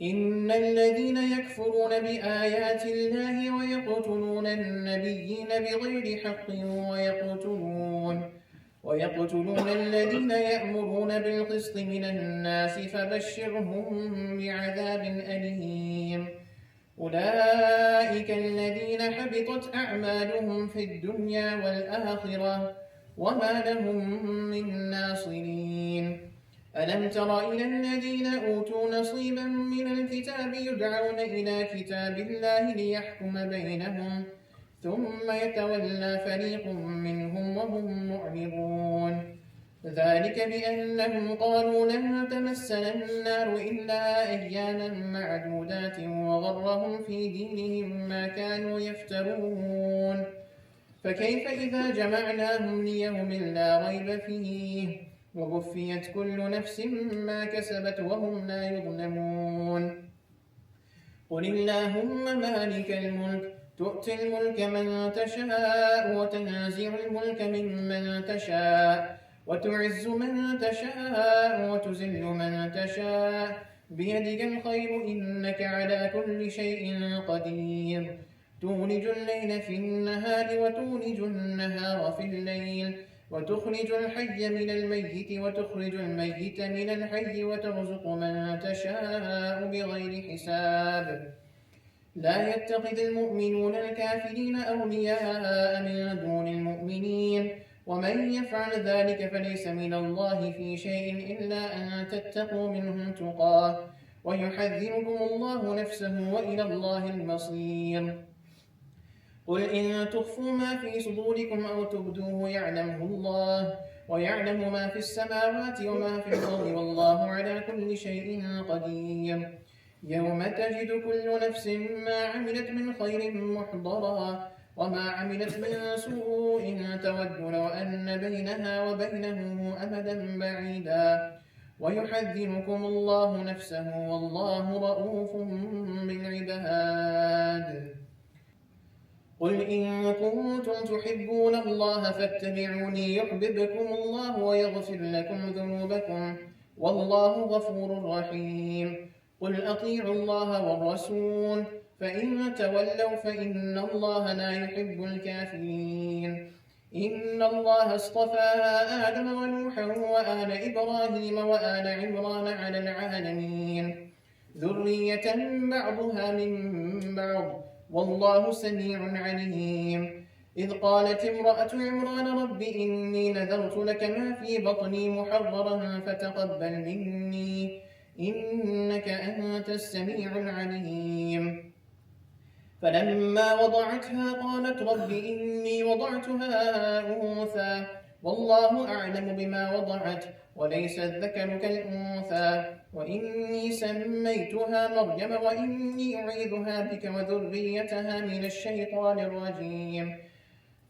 إن الذين يكفرون بآيات الله ويقتلون النبيين بغير حق ويقتلون الذين يأمرون بالقسط من الناس فبشرهم بعذاب أليم أولئك الذين حبطت أعمالهم في الدنيا والآخرة وما لهم من ناصرين ألم تر إلى الذين أوتوا نصيبا من الكتاب يدعون إلى كتاب الله ليحكم بينهم ثم يتولى فريق منهم وهم معرضون ذلك بأنهم قالوا لن تمسنا النار إلا أياما معدودات وغرهم في دينهم ما كانوا يفترون فكيف إذا جمعناهم ليوم لا ريب فيه ووفيت كل نفس ما كسبت وهم لا يظلمون قل اللهم مالك الملك تؤتي الملك من تشاء وتنزع الملك ممن تشاء وتعز من تشاء وتذل من تشاء بيدك الخير إنك على كل شيء قدير تولج الليل في النهار وتولج النهار في الليل وتخرج الحي من الميت وتخرج الميت من الحي وترزق من تشاء بغير حساب لا يتخذ المؤمنون الكافرين أولياء من دون المؤمنين ومن يفعل ذلك فليس من الله في شيء إلا أن تتقوا منهم تقاه ويحذركم الله نفسه وإلى الله المصير قل إن تخفوا ما في صدوركم أو تبدوه يعلمه الله ويعلم ما في السماوات وما في الأرض والله على كل شيء قدير يوم تجد كل نفس ما عملت من خير محضرا وما عملت من سوء تود لو أن بينها وبينه أمدا بعيدا ويحذركم الله نفسه والله رءوف بالعباد قل إن كنتم تحبون الله فاتبعوني يحببكم الله ويغفر لكم ذنوبكم والله غفور رحيم قل أطيعوا الله والرسول فإن تولوا فإن الله لا يحب الكافرين إن الله اصطفى آدم ونوحا وآل إبراهيم وآل عمران على العالمين ذرية بعضها من بعض والله سميع عليم إذ قالت امرأة عمران رب إني نذرت لك ما في بطني محررا فتقبل مني إنك أنت السميع العليم فلما وضعتها قالت رب إني وضعتها أنثى والله أعلم بما وضعت وليس الذكر كالأنثى وإني سميتها مريم وإني أعيذها بك وذريتها من الشيطان الرجيم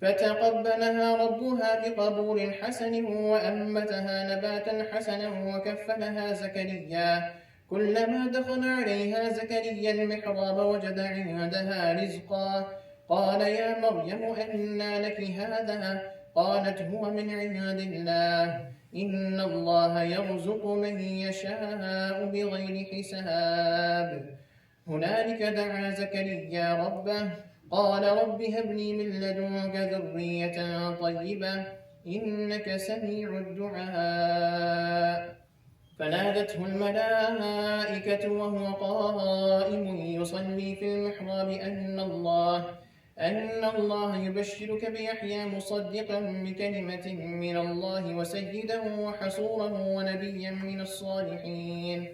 فتقبلها ربها بقبول حسن وأنبتها نباتا حسنا وكفلها زكريا كلما دخل عليها زكريا المحراب وجد عندها رزقا قال يا مريم أنى لك هذا قالت هو من عند الله إن الله يرزق من يشاء بغير حساب هنالك دعا زكريا ربه قال رب هب لي من لدنك ذرية طيبة إنك سميع الدعاء فنادته الملائكة وهو قائم يصلي في المحراب أن الله يبشرك بيحيى مصدقا بكلمة من الله وسيدا وحصورا ونبيا من الصالحين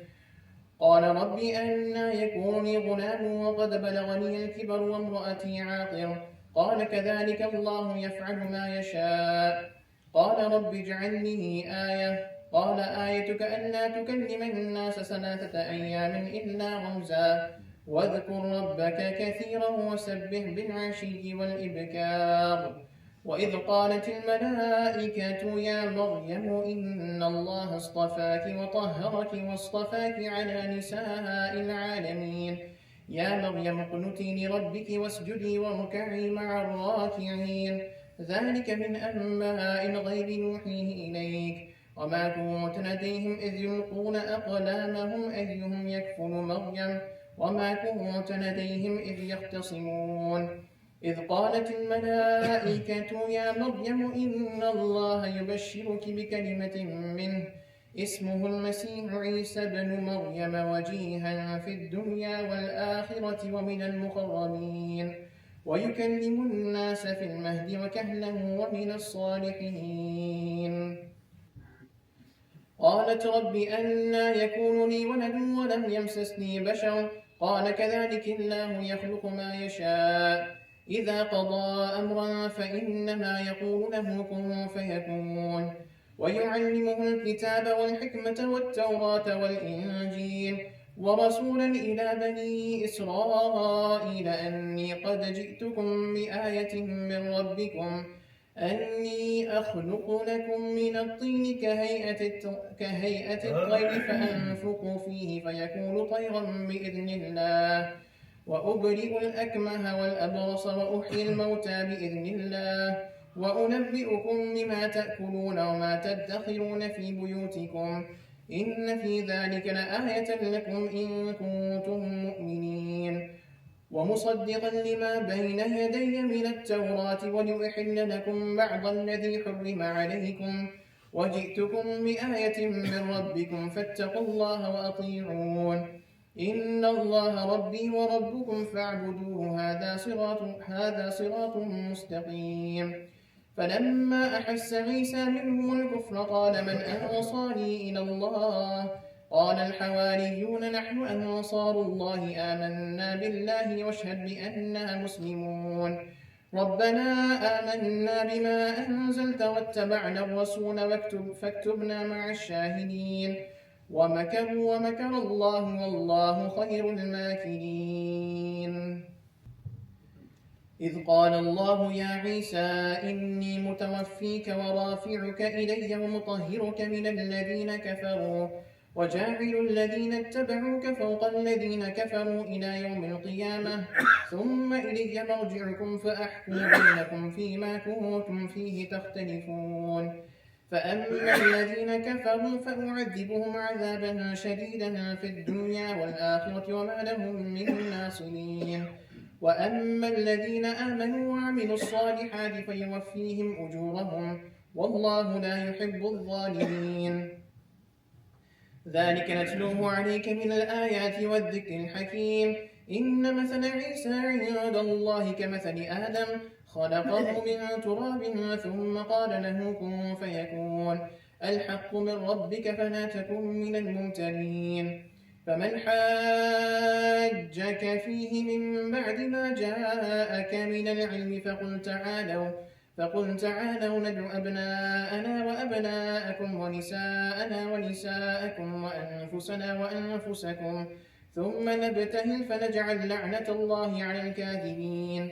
قال رب أنى يكون لي غلام وقد بلغني الكبر وامرأتي عاقر قال كذلك الله يفعل ما يشاء قال رب اجعل لي آية قال آيتك ألا تكلم الناس 3 أيام إلا رمزا واذكر ربك كثيرا وسبح بالعشي والإبكار وإذ قالت الملائكة يا مريم إن الله اصطفاك وطهرك واصطفاك على نساء العالمين يا مريم اقنتي لربك واسجدي واركعي مع الراكعين ذلك من أنباء الغيب نوحيه إليك وما كنت لديهم إذ يلقون أقلامهم أيهم يكفل مريم وما كنت لديهم إذ يختصمون إذ قالت الملائكة يا مريم إن الله يبشرك بكلمة منه اسمه المسيح عيسى بن مريم وجيها في الدنيا والآخرة ومن المقربين ويكلم الناس في المهد وكهلا ومن الصالحين قالت رب أنى يكون لي ولد ولم يمسسني بشر قال كذلك الله يخلق ما يشاء إذا قضى أمرا فإنما يقول له كن فيكون ويعلمه الكتاب والحكمة والتوراة والإنجيل ورسولا إلى بني إسرائيل أني قد جئتكم بآية من ربكم أني أخلق لكم من الطين كهيئة الطير فأنفق فيه فيكون طيرا بإذن الله وأبرئ الأكمه والأبرص وأحيي الموتى بإذن الله وأنبئكم بما تأكلون وما تدخرون في بيوتكم إن في ذلك لآية لكم إن كنتم مؤمنين ومصدقا لما بين يدي من التوراة ولأحل لكم بعض الذي حرم عليكم وجئتكم بآية من ربكم فاتقوا الله وأطيعون إن الله ربي وربكم فاعبدوه هذا صراط مستقيم فلما أحس عيسى منهم الكفر قال من أنصاري إلى الله قال الحواريون نحن أنصار الله آمنا بالله واشهد بأننا مسلمون ربنا آمنا بما أنزلت واتبعنا الرسول فاكتبنا مع الشاهدين ومكروا ومكر الله والله خير الماكرين إذ قال الله يا عيسى إني متوفيك ورافعك إلي ومطهرك من الذين كفروا وجاعل الذين اتبعوك فوق الذين كفروا إلى يوم القيامة ثم إلي مرجعكم فأحكم بينكم فيما كنتم فيه تختلفون فأما الذين كفروا فأعذبهم عذابا شديدا في الدنيا والآخرة وما لهم من ناصرين وأما الذين آمنوا وعملوا الصالحات فيوفيهم أجورهم والله لا يحب الظالمين ذلك نتلوه عليك من الآيات والذكر الحكيم إن مثل عيسى عند الله كمثل آدم خلقه من تراب ثم قال له كن فيكون الحق من ربك فلا تكن من الممترين فمن حاجك فيه من بعد ما جاءك من العلم فقل تعالوا ندعو أبناءنا وأبناءكم ونساءنا ونساءكم وأنفسنا وأنفسكم ثم نبتهل فنجعل لعنة الله على الكاذبين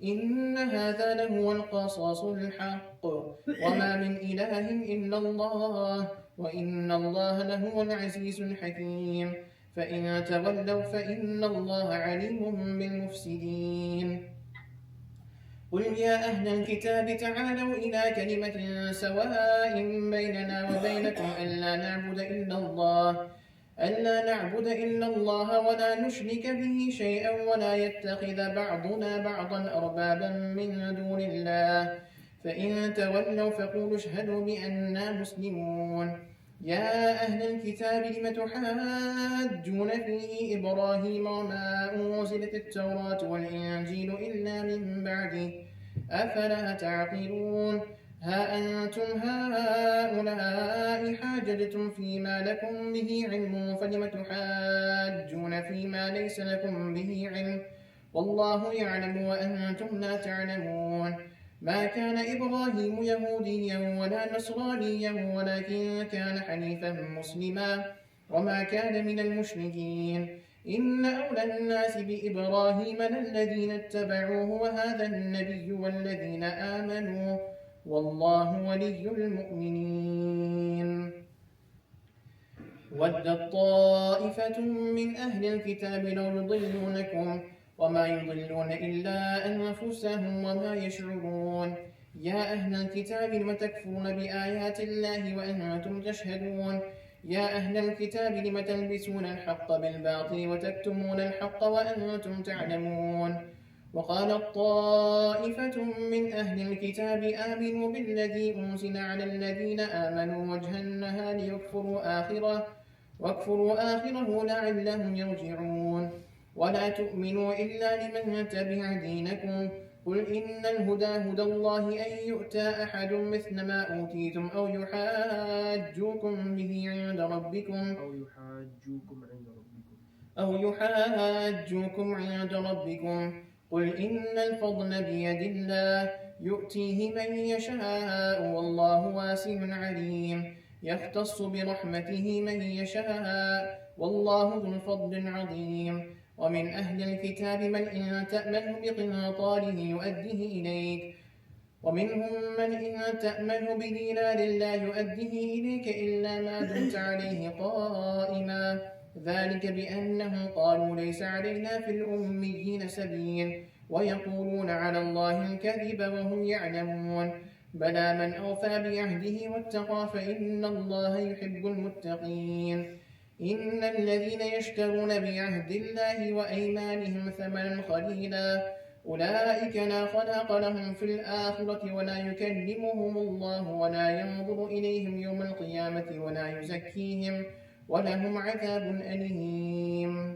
إن هذا لهو القصاص الحق وما من إله إلا الله وإن الله لهو العزيز الحكيم فإن تولوا فإن الله عليم بالمفسدين قل يا أهل الكتاب تعالوا إلى كلمة سواء بيننا وبينكم ألا نعبد إلا الله ولا نشرك به شيئا ولا يتخذ بعضنا بعضا أربابا من دون الله فإن تولوا فقولوا اشهدوا بأننا مسلمون يا أهل الكتاب لم تحاجون في إبراهيم وما أنزلت التوراة والإنجيل إلا من بعده أفلا تعقلون ها أنتم هؤلاء حاججتم فيما لكم به علم فلم تحاجون فيما ليس لكم به علم والله يعلم وأنتم لا تعلمون ما كان إبراهيم يهوديا ولا نصرانيا ولكن كان حنيفا مسلما وما كان من المشركين إن أولى الناس بإبراهيم للذين اتبعوه وهذا النبي والذين آمنوا والله ولي المؤمنين ودت طائفة من أهل الكتاب لو يضلونكم وما يضلون إلا أنفسهم وما يشعرون يا أهل الكتاب لم تكفرون بآيات الله وأنتم تشهدون يا أهل الكتاب لم تلبسون الحق بالباطل وتكتمون الحق وأنتم تعلمون وقالت طائفة من أهل الكتاب آمنوا بالذي أنزل على الذين آمنوا وجه النهار واكفروا آخره لعلهم يرجعون ولا تؤمنوا إلا لمن تبع دينكم قل إن الهدى هدى الله أن يؤتى أحد مثل ما أوتيتم أو يحاجوكم به عند ربكم قل إن الفضل بيد الله يؤتيه من يشاء والله واسع عليم يختص برحمته من يشاء والله ذو الفضل العظيم ومن أهل الكتاب من إن تأمنه بقنطاره يؤديه إليك ومنهم من إن تأمنه بدينار لا يؤديه إليك إلا ما دمت عليه قائما ذلك بأنهم قالوا ليس علينا في الأميين سبيل ويقولون على الله الكذب وهم يعلمون بلى من أوفى بعهده واتقى فإن الله يحب المتقين إن الذين يشترون بعهد الله وأيمانهم ثمنا قليلا أولئك لا خلاق لهم في الآخرة ولا يكلمهم الله ولا ينظر إليهم يوم القيامة ولا يزكيهم ولهم عذاب أليم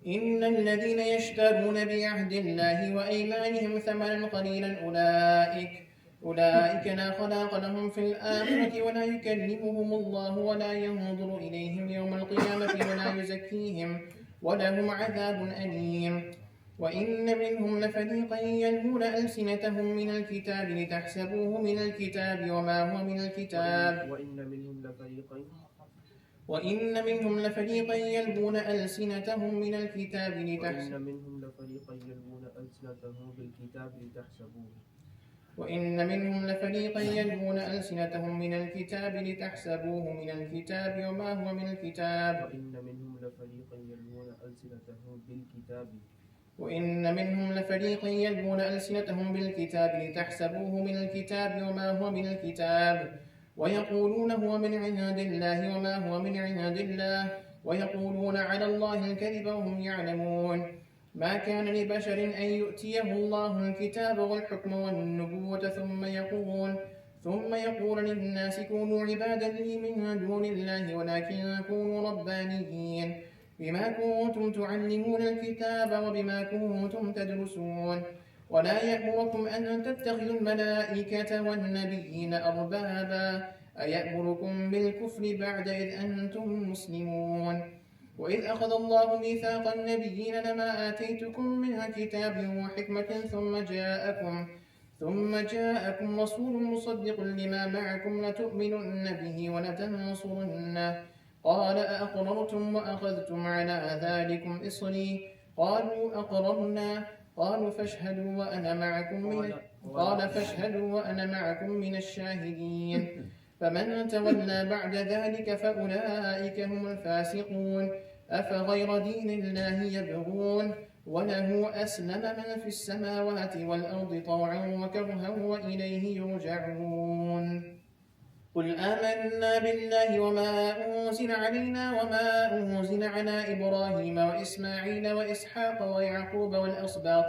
إن الذين يشترون بعهد الله وأيمانهم ثمنا قليلا أولئك لا خلاق لهم في الآخرة ولا يكلمهم الله ولا ينظر إليهم يوم القيامة ولا يزكيهم ولهم عذاب أليم وإن منهم لفريقا يلهون ألسنتهم من الكتاب لتحسبوه من الكتاب وما هو من الكتاب وإن منهم لفريقا يلبون ألسنتهم من الكتاب لتحسبوه من الكتاب وما هو من الكتاب وإن منهم لفريقا يلبون ألسنتهم بالكتاب لتحسبوه من الكتاب وما هو من الكتاب ويقولون هو من عند الله وما هو من عند الله ويقولون على الله الكذب وهم يعلمون ما كان لبشر أن يؤتيه الله الكتاب والحكم والنبوة ثم يقول للناس كونوا عبادا لي من دون الله ولكن كونوا ربانيين بما كنتم تعلمون الكتاب وبما كنتم تدرسون ولا يأمركم أن تتخذوا الملائكة والنبيين أربابا أيأمركم بالكفر بعد إذ أنتم مسلمون وإذ أخذ الله ميثاق النبيين لما آتيتكم من كتاب وحكمة ثم جاءكم رسول مصدق لما معكم لتؤمنن به ولتنصرنه قال أأقررتم وأخذتم على ذلكم إصري قالوا أقررنا قال فاشهدوا وأنا معكم من الشاهدين فمن تولى بعد ذلك فأولئك هم الفاسقون أفغير دين الله يبغون وله أسلم من في السماوات والأرض طوعا وكرها وإليه يرجعون قل آمنا بالله وما أنزل علينا وما أنزل على إبراهيم وإسماعيل وإسحاق ويعقوب والأسباط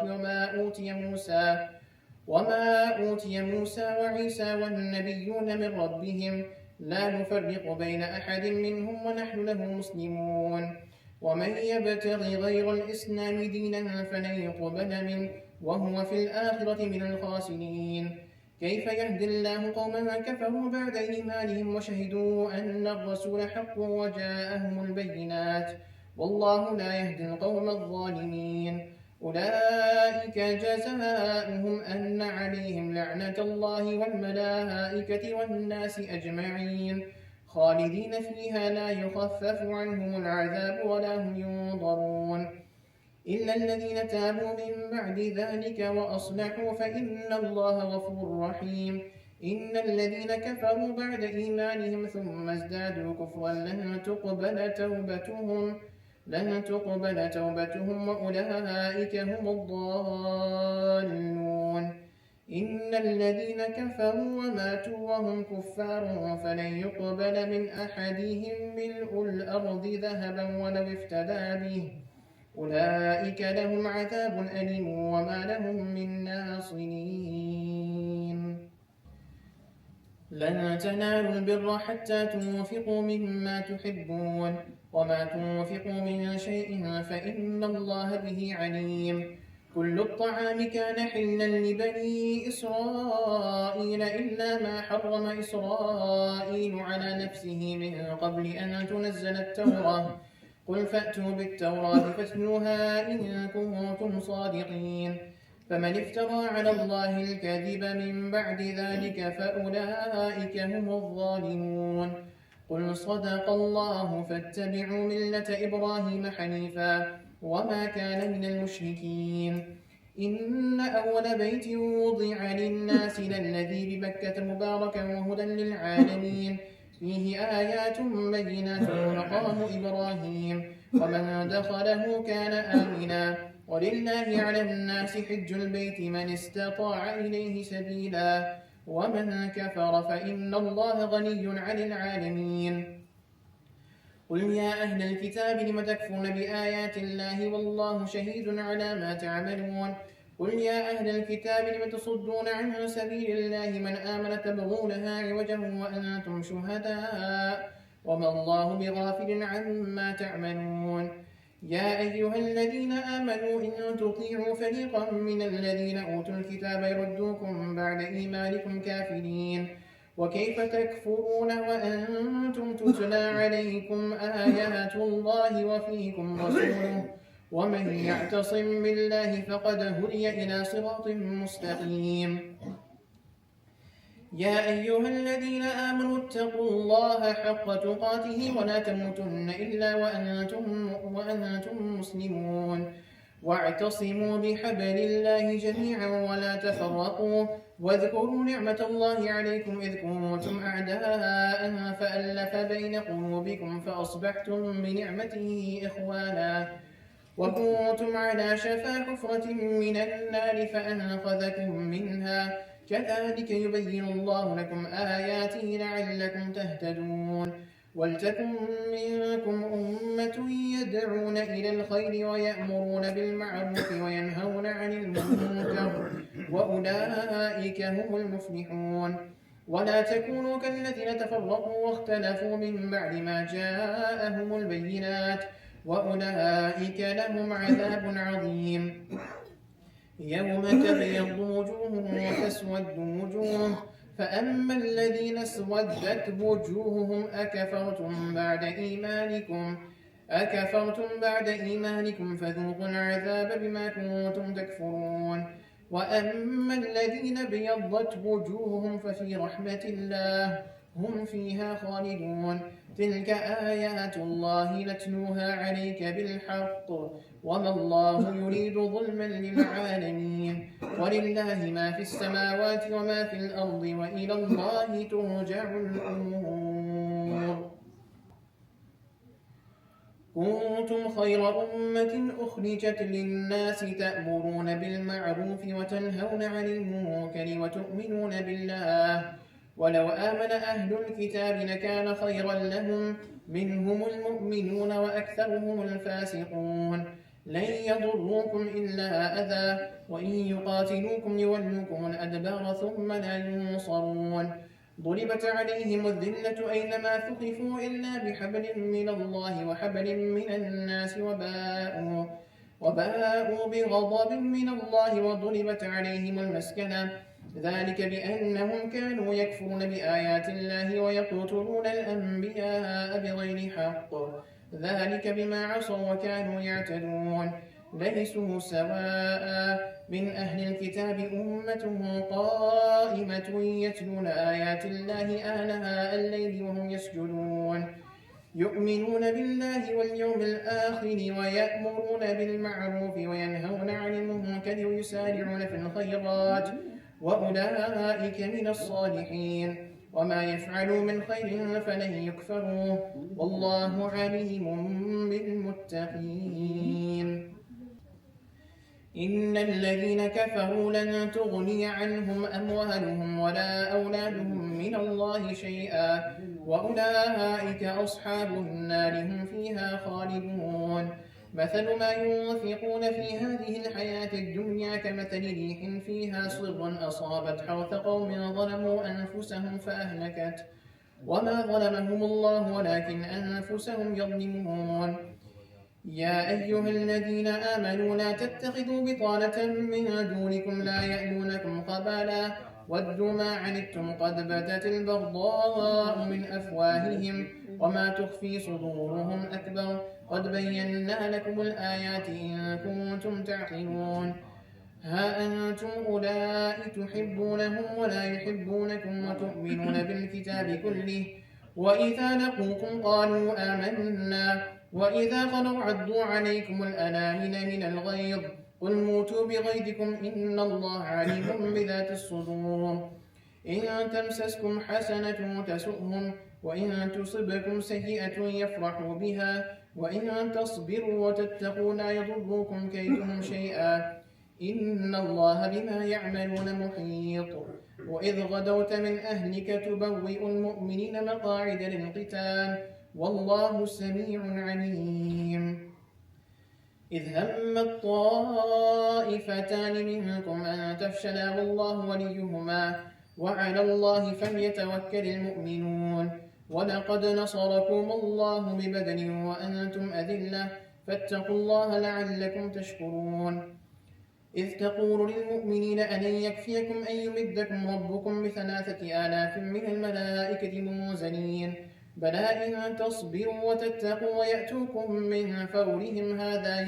وما أوتي موسى وعيسى والنبيون من ربهم لا نفرق بين أحد منهم ونحن له مسلمون ومن يبتغي غير الإسلام دينا فلن يقبل منه وهو في الآخرة من الخاسرين كيف يهدي الله قوما كفروا بعد إيمانهم وشهدوا أن الرسول حق وجاءهم البينات والله لا يهدي القوم الظالمين أولئك جزاؤهم أن عليهم لعنة الله والملائكة والناس أجمعين خالدين فيها لا يخفف عنهم العذاب ولا هم ينظرون إلا الذين تابوا من بعد ذلك وأصلحوا فإن الله غفور رحيم إن الذين كفروا بعد إيمانهم ثم ازدادوا كفرا لن تقبل توبتهم وأولئك هم الضالون إن الذين كفروا وماتوا وهم كفار فلن يقبل من أحدهم ملء الأرض ذهبا ولو افتدى به أولئك لهم عذاب أليم وما لهم من ناصرين لن تنالوا البر حتى تنفقوا مما تحبون وما تنفقوا من شيء فإن الله به عليم كل الطعام كان حلا لبني إسرائيل إلا ما حرم إسرائيل على نفسه من قبل أن تنزل التوراة قل فأتوا بالتوراة فاتلوها إن كنتم صادقين فمن افترى على الله الكذب من بعد ذلك فأولئك هم الظالمون قل صدق الله فاتبعوا ملة إبراهيم حنيفا وما كان من المشركين إن أول بيت وضع للناس للذي ببكة مباركا وهدى للعالمين فيه آيات بينات مقام إبراهيم ومن دخله كان آمنا ولله على الناس حج البيت من استطاع إليه سبيلا ومن كفر فإن الله غني عن العالمين قل يا أهل الكتاب لم تكفرون بآيات الله والله شهيد على ما تعملون قل يا أهل الكتاب لم تصدون عن سبيل الله من آمن تبغونها عوجا وأنتم شهداء وما الله بغافل عما تعملون يا أيها الذين آمنوا إن تطيعوا فريقا من الذين أوتوا الكتاب يردوكم بعد إيمانكم كافرين وكيف تكفرون وأنتم تتلى عليكم آيات الله وفيكم رسوله ومن يعتصم بالله فقد هدي إلى صراط مستقيم يا أيها الذين آمنوا اتقوا الله حق تقاته ولا تموتن إلا وأنتم مسلمون واعتصموا بحبل الله جميعا ولا تفرقوا واذكروا نعمة الله عليكم إذ كنتم أعداء فألف بين قلوبكم فأصبحتم بنعمته إخوانا وكنتم على شفا حفرة من النار فأنقذكم منها كذلك يبين الله لكم آياته لعلكم تهتدون ولتكن منكم أمة يدعون إلى الخير ويأمرون بالمعروف وينهون عن المنكر وأولئك هم المفلحون ولا تكونوا كالذين تفرقوا واختلفوا من بعد ما جاءهم البينات وأولئك لهم عذاب عظيم يوم تبيض وجوه وتسود وجوه فأما الذين اسودت وجوههم أكفرتم بعد إيمانكم فذوقوا العذاب بما كنتم تكفرون وأما الذين بيضت وجوههم ففي رحمة الله هم فيها خالدون تلك آيات الله نتلوها عليك بالحق وما الله يريد ظلما للعالمين ولله ما في السماوات وما في الأرض وإلى الله ترجع الأمور كنتم خير أمة أخرجت للناس تأمرون بالمعروف وتنهون عن المنكر وتؤمنون بالله ولو آمن أهل الكتاب لكان خيرا لهم منهم المؤمنون وأكثرهم الفاسقون لن يضروكم إلا أذى وإن يقاتلوكم يولوكم الأدبار ثم لا ينصرون ضربت عليهم الذلة أينما ثقفوا إلا بحبل من الله وحبل من الناس وباءوا بغضب من الله وضربت عليهم المسكنة ذلك بأنهم كانوا يكفرون بآيات الله ويقتلون الأنبياء بغير حق ذلك بما عصوا وكانوا يعتدون ليسوا سواء من أهل الكتاب أمة قائمة يتلون آيات الله آناء الليل وهم يسجدون يؤمنون بالله واليوم الآخر ويأمرون بالمعروف وينهون عن المنكر ويسارعون في الخيرات وأولئك من الصالحين وما يفعلوا من خير فلن يكفروه والله عليم بالمتقين إن الذين كفروا لن تغني عنهم أموالهم ولا أولادهم من الله شيئا وأولئك أصحاب النار هم فيها خالدون مثل ما ينفقون في هذه الحياة الدنيا كمثل ريح فيها صر أصابت حرث قوم ظلموا أنفسهم فأهلكت وما ظلمهم الله ولكن أنفسهم يظلمون يا أيها الذين آمنوا لا تتخذوا بطانة من دونكم لا يألونكم خبالا ودوا ما عنتم قد بدت البغضاء من أفواههم وما تخفي صدورهم أكبر قد بينا لكم الآيات إن كنتم تعقلون ها أنتم أولئك تحبونهم ولا يحبونكم وتؤمنون بالكتاب كله وإذا لقوكم قالوا آمنا وإذا خلوا عضوا عليكم الأنامل من الغيظ قل موتوا بغيظكم إن الله عليم بذات الصدور إن تمسسكم حسنة تسؤهم وإن تصبكم سيئة يفرحوا بها وإن تصبروا وتتقوا لا يضركم كيدهم شيئا إن الله بما يعملون محيط وإذ غدوت من أهلك تبوئ المؤمنين مقاعد للقتال والله سميع عليم إذ هم الطائفتان منكم أن تفشلا والله وليهما وعلى الله فليتوكل المؤمنون ولقد نصركم الله ببدر وأنتم أذلة فاتقوا الله لعلكم تشكرون إذ تقول للمؤمنين ألن يكفيكم أن يمدكم ربكم ب3,000 من الملائكة منزلين بلى إن تصبروا وتتقوا ويأتوكم من فورهم هذا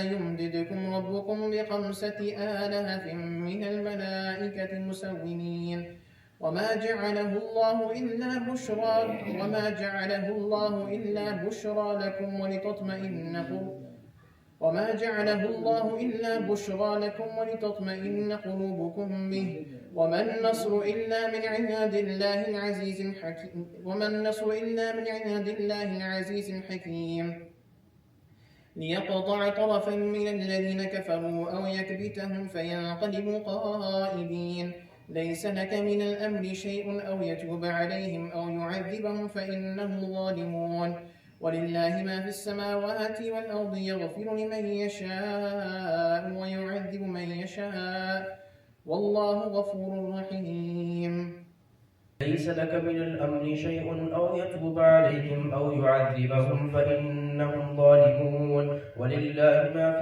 يمددكم ربكم ب5,000 من الملائكة مسومين وما جعله الله إلا بشرى لكم ولتطمئن قلوبكم به وما النصر إلا من عند الله العزيز الحكيم ليقطع طرفا من الذين كفروا أو يكبتهم فينقلبوا خائبين ليس لك من الأمر شيء أو يتوب عليهم أو يعذبهم فإنهم ظالمون ولله ما في السماوات والأرض يغفر لمن يشاء ويعذب من يشاء والله غفور رحيم ليس لك من الأمر شيء أو يتوب عليهم أو يعذبهم فإنهم ظالمون ولله ما في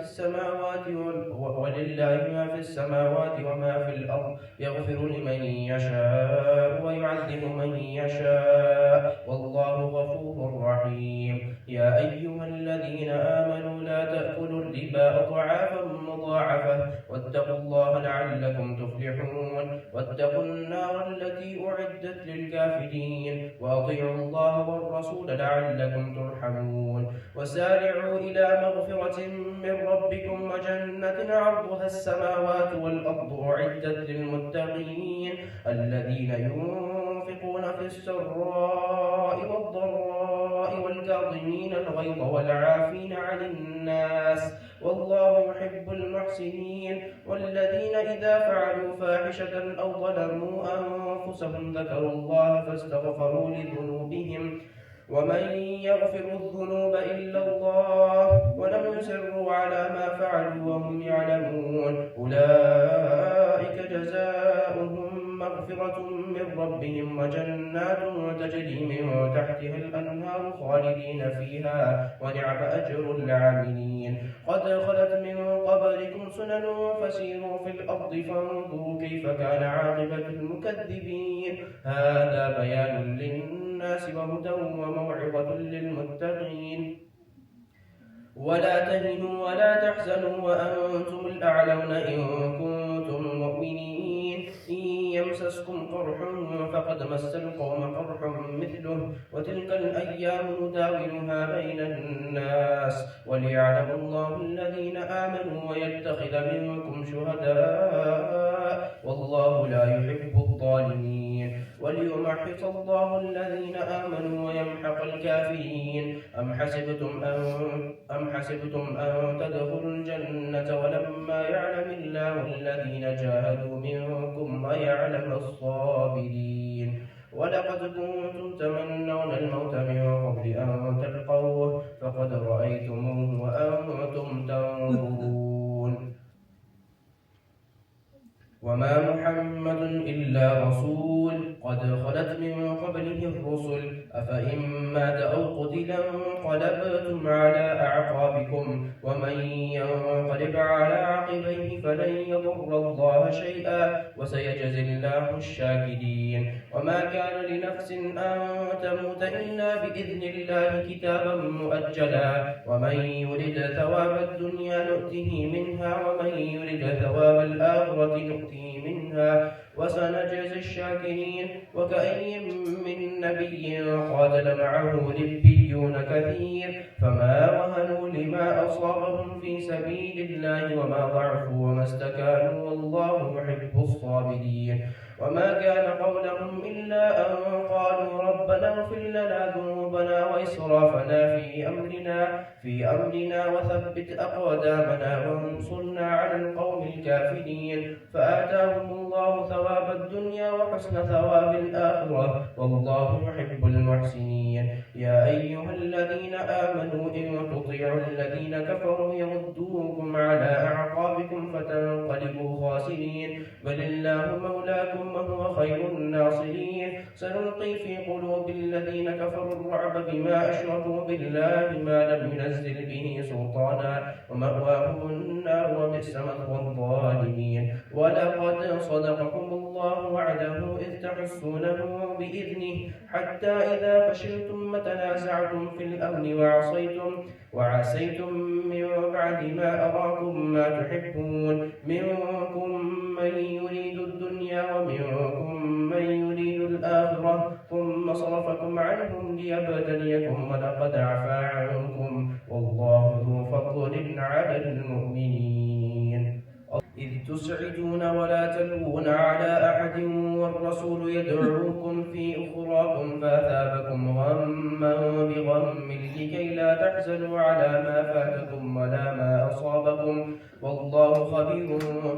السماوات وما في الأرض يغفر لمن يشاء ويعذب من يشاء والله غفور رحيم يا أيها الذين آمنوا لا تأكلوا الربا أضعافا مضاعفة واتقوا الله لعلكم تفلحون واتقوا النار التي أعدت للكافرين وأطيعوا الله والرسول لعلكم ترحمون وسارعوا إلى مغفرة من ربكم وجنة عرضها السماوات والأرض أعدت للمتقين الذين ينفقون في السراء والضراء والكاظمين الغيظ والعافين عن الناس والله يحب المحسنين والذين إذا فعلوا فاحشة أو ظلموا أنفسهم ذكروا الله فاستغفروا لذنوبهم ومن يغفر الذنوب إلا الله ولم يصروا على ما فعلوا وهم يعلمون أولئك جزاؤهم مغفرة من ربهم وجنات تجري من تحتها الأنهار خالدين فيها ونعم أجر العاملين قد خلت من قبلكم سنن فسيروا في الأرض فانظروا كيف كان عاقبة المكذبين هذا بيان للناس وهدى وموعظة للمتقين ولا تهنوا ولا تحزنوا وأنتم الأعلون إن كنتم مؤمنين إن يمسسكم قرح فقد مس القوم قرح مثله وتلك الأيام نداولها بين الناس وليعلم الله الذين آمنوا ويتخذ منكم شهداء والله لا يحب الظالمين وليمحص الله الذين آمنوا ويمحق الكافرين. أم حسبتم أن تدخلوا الجنة ولما يعلم الله الذين جاهدوا منكم ويعلم الصابرين. ولقد كنتم تمنون الموت من قبل أن تلقوه فقد رأيتموه وأنتم تنظرون. وما محمد إلا رسول قد خلت من قبله الرسل أفإن مات أو قتل انقلبتم على أعقابكم ومن ينقلب على عقبيه فلن يضر الله شيئا وسيجزي الله الشاكرين. وما كان لنفس أن تموت إلا بإذن الله كتابا مؤجلا ومن يرد ثواب الدنيا نؤته منها ومن يرد ثواب الآخرة نؤته منها وسنجزي الشاكرين. وكأي من نبي قاتل معه ربيون كثير فما وهنوا لما أصابهم في سبيل الله وما ضعفوا وما استكانوا والله يحب الصابرين. وما كان قولهم إلا أن قالوا ربنا اغفر لنا ذنوبنا وإسرافنا في أمرنا وثبت أقدامنا وانصرنا على القوم الكافرين. فآتاهم الله ثواب الدنيا وحسن ثواب الآخرة والله يحب المحسنين. يا أيها الذين آمنوا إن تطيعوا الذين كفروا يردوكم على أعقابكم فتنقلبوا خاسرين بل الله مولاكم وهو خير الناصرين. سنلقي في قلوب الذين كفروا الرعب بما أشركوا بالله ما لم ينزل به سلطانا ومأواهم النار وبئس مثوى الظالمين. ولقد صدقكم الله وعده إذ تحسونه بإذنه حتى إذا فشلتم وتنازعتم في الأمر وعصيتم من بعد ما أراكم ما تحبون منكم من يريد الدنيا ومنكم من يريد الآخرة ثم صرفكم عنهم ليبتليكم ولقد عفا عنكم والله ذو فضل على المؤمنين. إذ تسعدون ولا تلوون على أحد والرسول يدعوكم في أخراكم فأثابكم غما بغم لكي لا تحزنوا على ما فاتكم ولا ما أصابكم والله خبير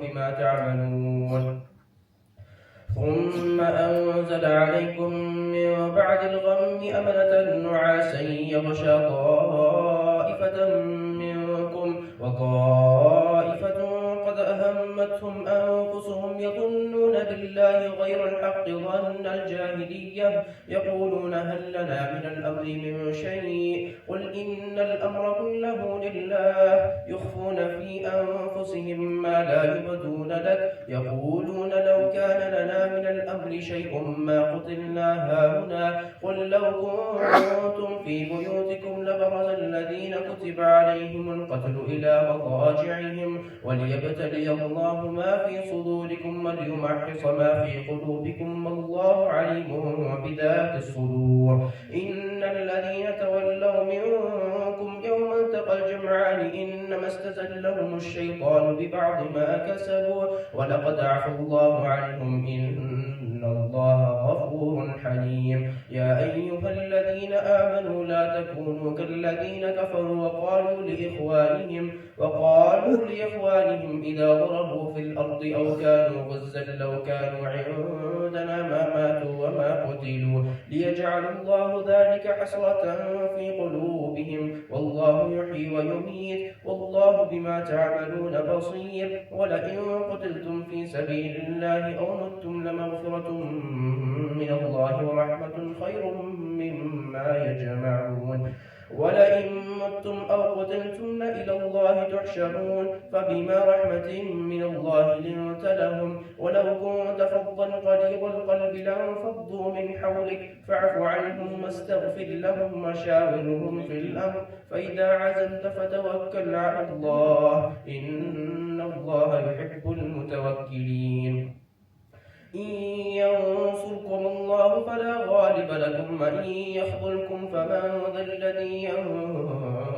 بما تعملون. ثم أنزل عليكم من بعد الغم أمنة نعاسا يغشى طائفة منكم وطائفة قد أهمتهم أنفسهم يظنون بالله غير الحق ظن الجاهلية يقولون هل لنا من الأمر من شيء قل إن الأمر كله لله يخفون في أنفسهم ما لا يبدون لك يقولون لو كان لنا من الأمر شيء ما قتلنا هاهنا قل لو كنتم في بيوتكم لبرز الذين كتب عليهم القتل إلى مضاجعهم وليبتلي الله ما في صدوركم وليمحص ما في قلوبكم والله عليم بذات الصدور. إن الذين تولوا منكم يوم التقى الجمعان إنما استزلهم الشيطان ببعض ما كسبوا ولقد عفى الله عنهم إن الله غفور حليم. يا أيها الذين آمنوا لا تكونوا كالذين كفروا وقالوا لإخوانهم إذا ضربوا في الأرض أو كانوا غزا لو كانوا عندنا ما ماتوا وما قتلوا ليجعل الله ذلك حسرة في قلوبهم والله يحيي ويميت والله بما تعملون بصير. ولئن قتلتم في سبيل الله أو متم لمغفرة من الله ورحمة خير مما يجمعون. ولئن متم أو قتلتم إلى الله تحشرون فبما رحمة من الله لنت لهم ولو كنت فظا غليظ القلب لانفضوا من حولك فاعف عنهم واستغفر لهم وشاورهم في الأمر فإذا عزمت فتوكل على الله إن الله يحب المتوكلين. إن ينصركم الله فلا غالب لكم وإن يخذلكم فمن ذا الذي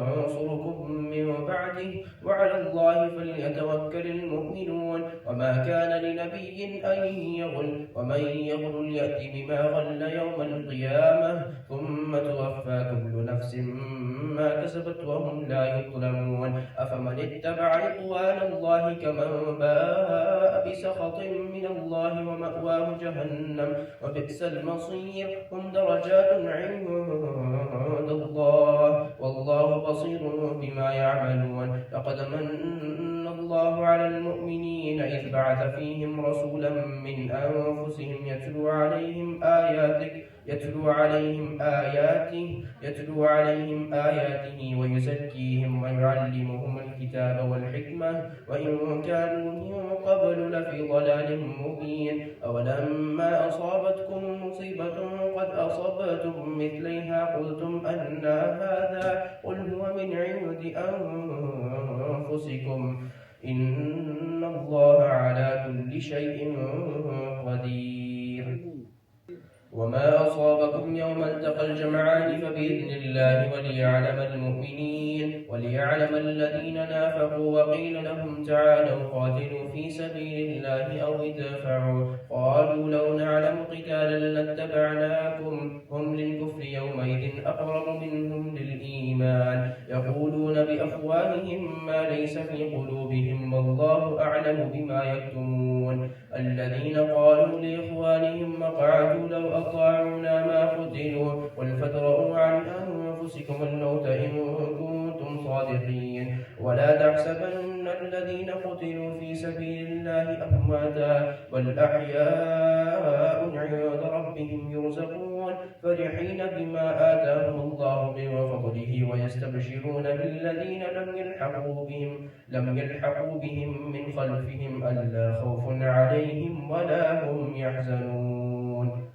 ينصركم من بعده وعلى الله فليتوكل المؤمنون وما كان لنبي أن يغل ومن يغل يأت بما غل يوم القيامة ثم توفى كل نفس ما كسبت وهم لا يظلمون أفمن اتبع رضوان الله كمن باء بسخط من الله ومأواه جهنم وبئس المصير هم درجات عند الله والله بصير بما يعملون لقد من الله على المؤمنين إذ بعث فيهم رسولا من أنفسهم يتلو عليهم آياته ويزكيهم ويعلمهم الكتاب والحكمة وإن كانوا من قبل لفي ضلال مبين أولما أصابتكم مصيبة قد أصبتم مثليها قلتم أن هذا قل هو من عند أنفسكم إن الله على كل شيء قدير وما أصابكم يوم التقى الجمعان فبإذن الله وليعلم الذين نافقوا وقيل لهم تعالوا قاتلوا في سبيل الله أو ادفعوا قالوا لو نعلم قتالا لاتبعناكم هم للكفر يومئذ أقرب منهم للإيمان يقولون بأفواههم ما ليس في قلوبهم والله أعلم بما يكتمون الذين قالوا لإخوانهم مقعدوا لو أطاعونا ما قتلوا قل فادرءوا عن أنفسكم الموت إن كنتم صادقين ولا تحسبن الذين قتلوا في سبيل الله أمواتا بل أحياء عند ربهم يرزقون فرحين بما آتاهم الله من فضله ويستبشرون بالذين لم يلحقوا بهم من خلفهم ألا خوف عليهم ولا هم يحزنون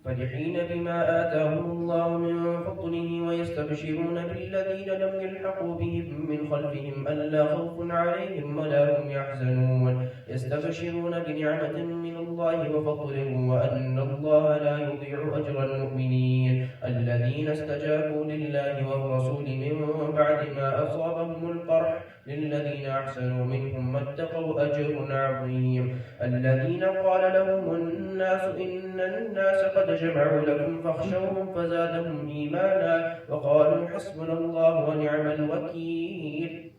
فرحين بما آتاهم الله من فضله ويستبشرون بالذين لم يلحقوا بهم من خلفهم ألا خوف عليهم ولا هم يحزنون يستبشرون بنعمة من الله وفضل وأن الله لا يضيع أجر المؤمنين الذين استجابوا لله والرسول من بعد ما أصابهم القرح للذين أحسنوا منهم واتقوا أجر عظيم الذين قال لهم الناس إن الناس قد جمعوا لكم فاخشوهم فزادهم إيمانا وقالوا حسبنا الله ونعم الوكيل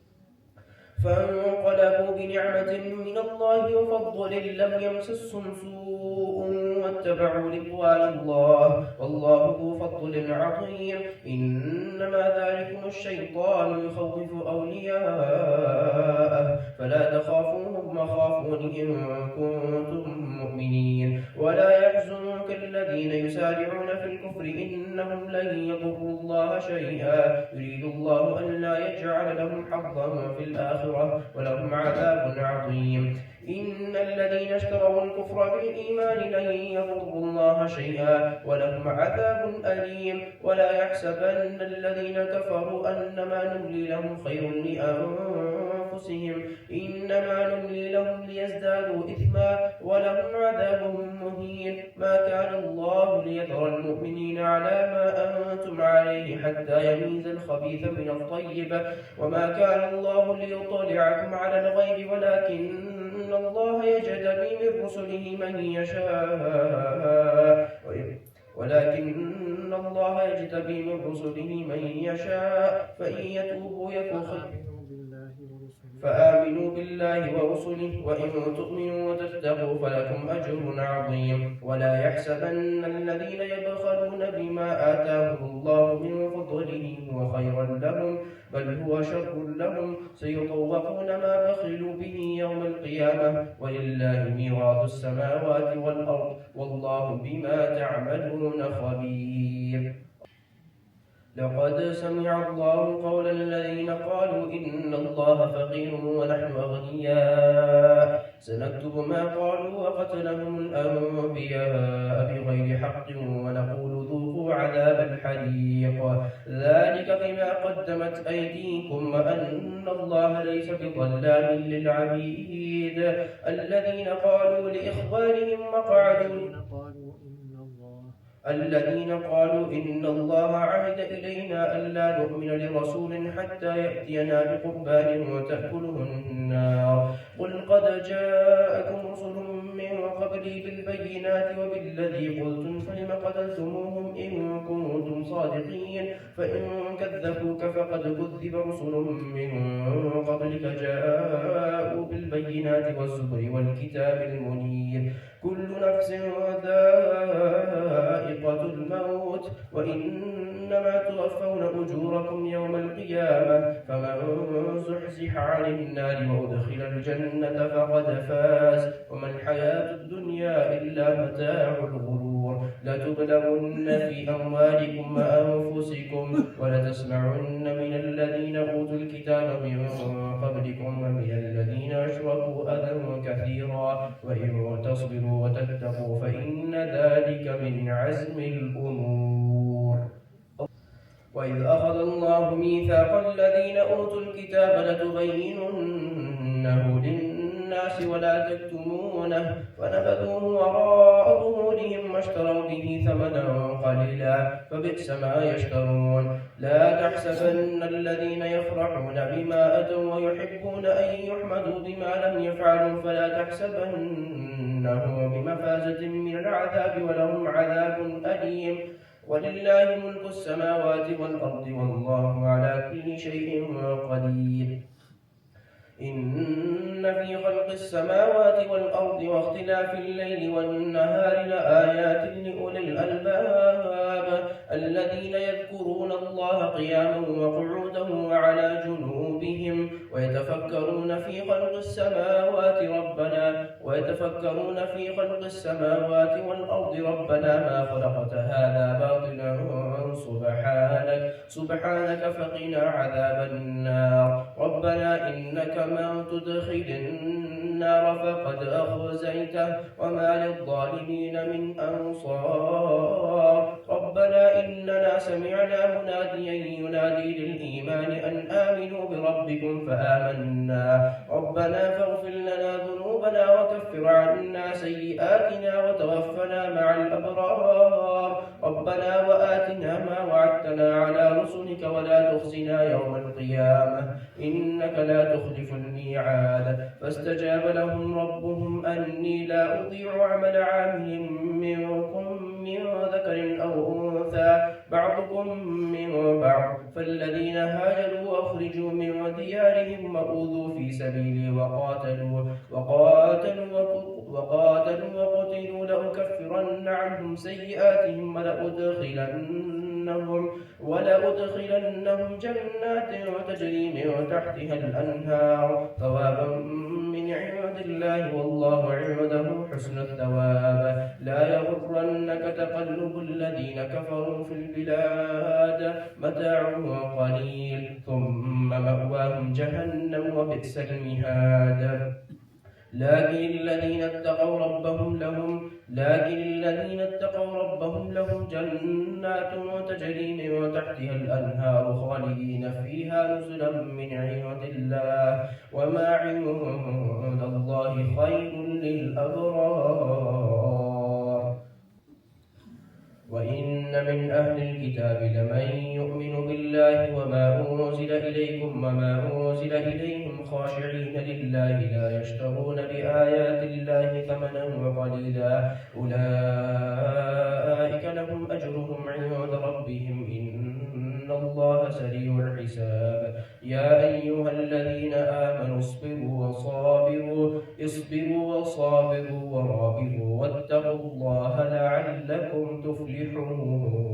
فانقلبوا بنعمة من الله وفضل لم يمسسهم سوء واتبعوا رضوان الله والله ذو فضل عظيم إنما ذلكم الشيطان يخوف أولياءه فلا تخافوهم وخافون إن كنتم مؤمنين ولا يحزنك الذين يسارعون في الكفر إنهم لن يضروا الله شيئا يريد الله أن لا يجعل لهم حظا في الآخرة ولهم عذاب عظيم إن الذين اشتروا الكفر بالإيمان لن يضروا الله شيئا ولهم عذاب أليم ولا يحسبن الذين كفروا أنما نملي لهم خير لأنفسهم إنما نملي لهم ليزدادوا إثما ولهم عذاب مهين ما كان الله ليذر المؤمنين على ما أنتم عليه حتى يميز الخبيث من الطيب وما كان الله ليطلعكم على الغيب ولكن الله يجتبي من رسله من يشاء فإن يتوبوا يكن خيرا فآمنوا بالله ورسله وإن تؤمنوا وتتقوا فلكم أجر عظيم ولا يحسبن الذين يبخلون بما آتاهم الله من فضله هو خيرا لهم بل هو شر لهم سيطوقون ما بخلوا به يوم القيامة ولله ميراث السماوات والأرض والله بما تعملون خبير لقد سمع الله قول الذين قالوا إن الله فقير ونحن أغنياء سنكتب ما قالوا وقتلهم الأنبياء بغير حق ونقول ذوقوا عذاب الحريق ذلك بما قدمت أيديكم وأن الله ليس بظلام للعبيد الذين قالوا إن الله عهد إلينا ألا نؤمن لرسول حتى يأتينا بقربان تأكله النار قل قد جاءكم رسل من قبلي بالبينات وبالذي قلتم فلم قتلتموهم إن كنتم صادقين فإن كذبوك فقد كذب رسل من قبلك جاءوا بالبينات والزبر والكتاب المنير كل نفس ذائقة الموت وإنما توفون أجوركم يوم القيامة فمن زحزح عن النار وأدخل الجنة فقد فاز وما الحياة الدنيا إلا متاع الغرور لتبلغن في أموالكم وأنفسكم ولتسمعن من الذين أوتوا الكتاب من قبلكم ومن الذين أشركوا أذى كثيرا وإن تصبروا وتتقوا فإن ذلك من عزم الأمور وإذ أخذ الله ميثاق الذين أوتوا الكتاب لتبيننه للناس ولا تكتمونه فنبذوه وراء ظهورهم واشتروا به ثمنا قليلا فبئس ما يشترون لا تحسبن الذين يفرحون بما أتوا ويحبون أن يحمدوا بما لم يفعلوا فلا تحسبنه بمفازة من العذاب ولهم عذاب أليم ولله ملك السماوات والأرض والله على كل شيء قدير إن في خلق السماوات والأرض واختلاف الليل والنهار لآيات لأولي الألباب الذين يذكرون الله قياما وقعودا وعلى جنوبهم ويتفكرون في خلق السماوات والأرض ربنا ما خلقت هذا باطلا سبحانك فقنا عذاب النار ربنا إنك من تدخل النار فقد أخزيته وما للظالمين من أنصار ربنا إننا سمعنا مناديا ينادي للإيمان أن آمنوا بربكم فآمنا ربنا فاغفر لنا ذنوبنا وكفر عنا سيئاتنا وتوفنا مع الأبرار ربنا وآتنا ما وعدتنا على رسلك ولا تخزنا يوم القيامة إنك لا تخلف الميعاد فاستجاب لهم ربهم أني لا أضيع عمل عامل منكم من ذكر أو أنثى بعضكم من بعض فالذين هاجروا وأخرجوا من ديارهم وأوذوا في سبيلي وقاتلوا وقتلوا لأكفرن عنهم سيئاتهم ولأدخلنهم جنات تجري من تحتها الأنهار ثوابا من عند الله والله عنده حسن الثواب لا يغرنك تقلب الذين كفروا في البلاد متاع قليل ثم مأواهم جهنم وبئس المهاد لكن الذين اتقوا ربهم لهم جنات تجري من تحتها الأنهار خالدين فيها نزلا من عند الله وما عند الله خير للأبرار وإن من أهل الكتاب لمن يؤمن بالله وما أنزل إليكم وما أنزل إليهم خاشعين لله لا يشترون بآيات الله ثمنا قليلا أولئك لهم أجرهم عند ربهم إن الله سريع الحساب يا أيها الذين آمنوا اصبروا وصابروا ورابطوا واتقوا الله لعلكم تفلحون